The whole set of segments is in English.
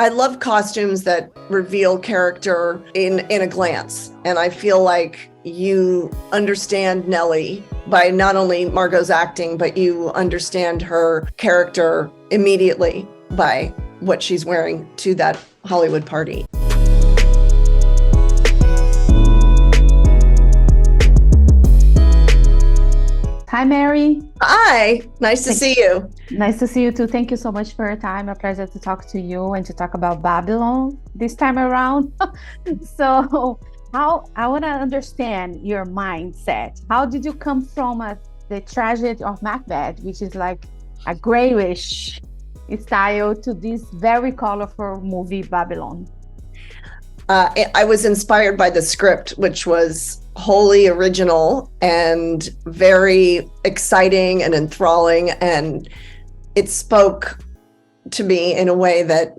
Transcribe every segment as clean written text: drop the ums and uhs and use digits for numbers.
I love costumes that reveal character in a glance. And I feel like you understand Nellie by not only Margot's acting, but you understand her character immediately by what she's wearing to that Hollywood party. Hi, Mary. Hi, nice to see you. Nice to see you too. Thank you so much for your time. A pleasure to talk to you and to talk about Babylon this time around. So, I want to understand your mindset. How did you come from the tragedy of Macbeth, which is like a grayish style, to this very colorful movie, Babylon? I was inspired by the script, which was wholly original and very exciting and enthralling, and it spoke to me in a way that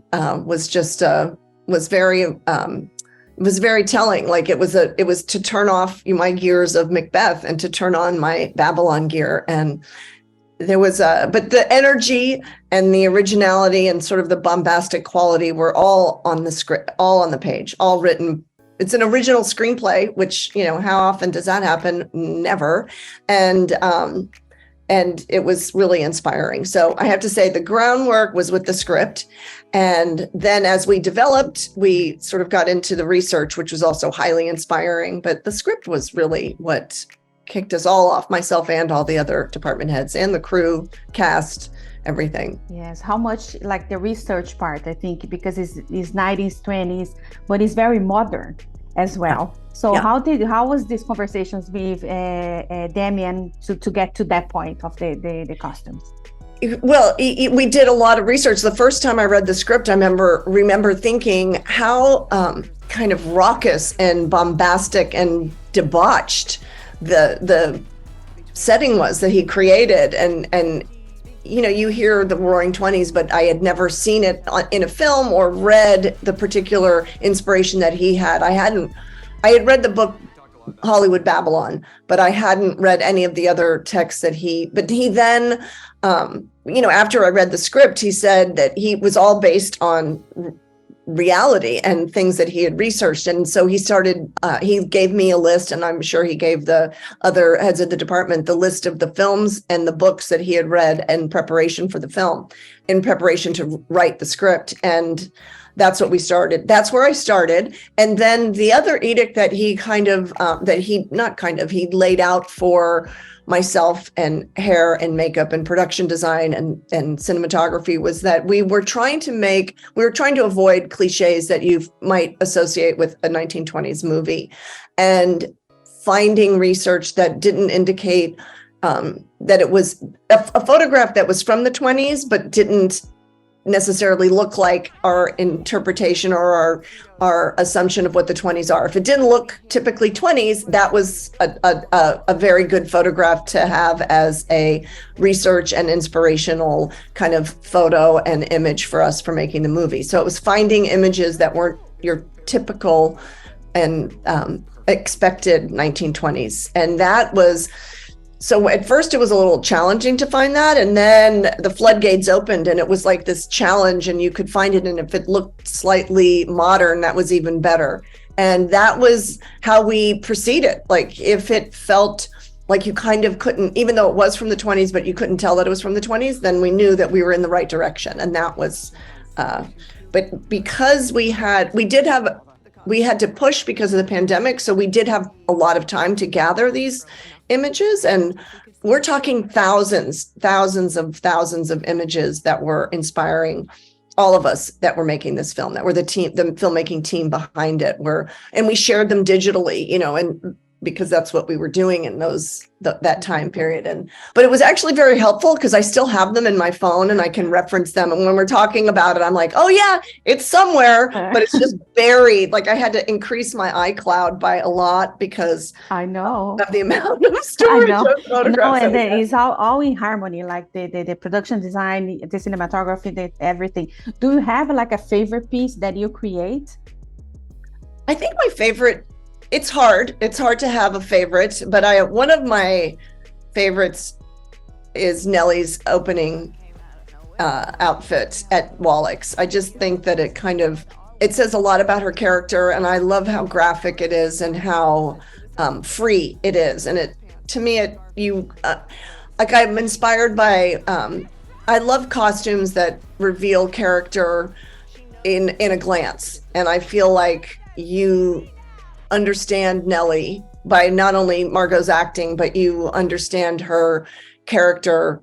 was very telling. Like it was to turn off my gears of Macbeth and to turn on my Babylon gear. And there was but the energy and the originality and sort of the bombastic quality were all on the script, all on the page, all written. It's an original screenplay, which, how often does that happen? Never. And it was really inspiring. So I have to say the groundwork was with the script. And then as we developed, we sort of got into the research, which was also highly inspiring. But the script was really what kicked us all off, myself and all the other department heads and the crew, cast, everything. Yes, how much like the research part, I think, because it's 90s, 20s, but it's very modern as well. So yeah. How was these conversations with Damien to get to that point of the costumes? Well, we did a lot of research. The first time I read the script, I remember thinking how kind of raucous and bombastic and debauched the setting was that he created. And you hear the Roaring Twenties, but I had never seen it in a film or read the particular inspiration that he had. I had read the book Hollywood Babylon, but I hadn't read any of the other texts but he then, after I read the script, he said that he was all based on reality and things that he had researched. And so he gave me a list, and I'm sure he gave the other heads of the department the list of the films and the books that he had read in preparation for the film, in preparation to write the script. And that's what we started. That's where I started. And then the other edict that he laid out for myself and hair and makeup and production design and cinematography was that we were trying to avoid cliches that you might associate with a 1920s movie, and finding research that didn't indicate that it was a photograph that was from the 20s, but didn't necessarily look like our interpretation or our assumption of what the 20s are. If it didn't look typically 20s, that was a very good photograph to have as a research and inspirational kind of photo and image for us for making the movie. So it was finding images that weren't your typical and expected 1920s. And that was... So at first it was a little challenging to find that, and then the floodgates opened and it was like this challenge, and you could find it, and if it looked slightly modern, that was even better. And that was how we proceeded. Like if it felt like you kind of couldn't, even though it was from the 20s, but you couldn't tell that it was from the 20s, then we knew that we were in the right direction. And that was, but because we had to push because of the pandemic, so we did have a lot of time to gather these images, and we're talking thousands of images that were inspiring all of us that were making this film, that were the filmmaking team behind it, and we shared them digitally, and because that's what we were doing in that time period. But it was actually very helpful because I still have them in my phone and I can reference them. And when we're talking about it, I'm like, oh yeah, it's somewhere, but it's just buried. Like I had to increase my iCloud by a lot because I know of the amount of storage of photographs. And then it's all in harmony, like the production design, the cinematography, everything. Do you have like a favorite piece that you create? I think my favorite, it's hard to have a favorite, but one of my favorites is Nellie's opening outfit at Wallach's. I just think that it says a lot about her character, and I love how graphic it is and how free it is. And to me, like I'm inspired by. I love costumes that reveal character in a glance, and I feel like you understand Nellie by not only Margot's acting, but you understand her character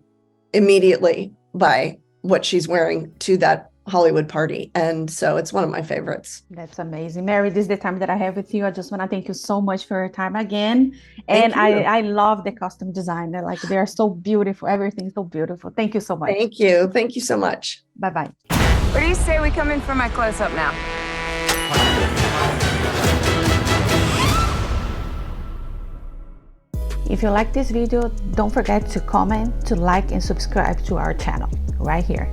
immediately by what she's wearing to that Hollywood party. And so it's one of my favorites. That's amazing. Mary, this is the time that I have with you. I just want to thank you so much for your time again. And I love the costume designer. Like they're so beautiful. Everything's so beautiful. Thank you so much. Thank you. Thank you so much. Bye-bye. What do you say we come in for my close-up now? If you like this video, don't forget to comment, to like, and subscribe to our channel right here.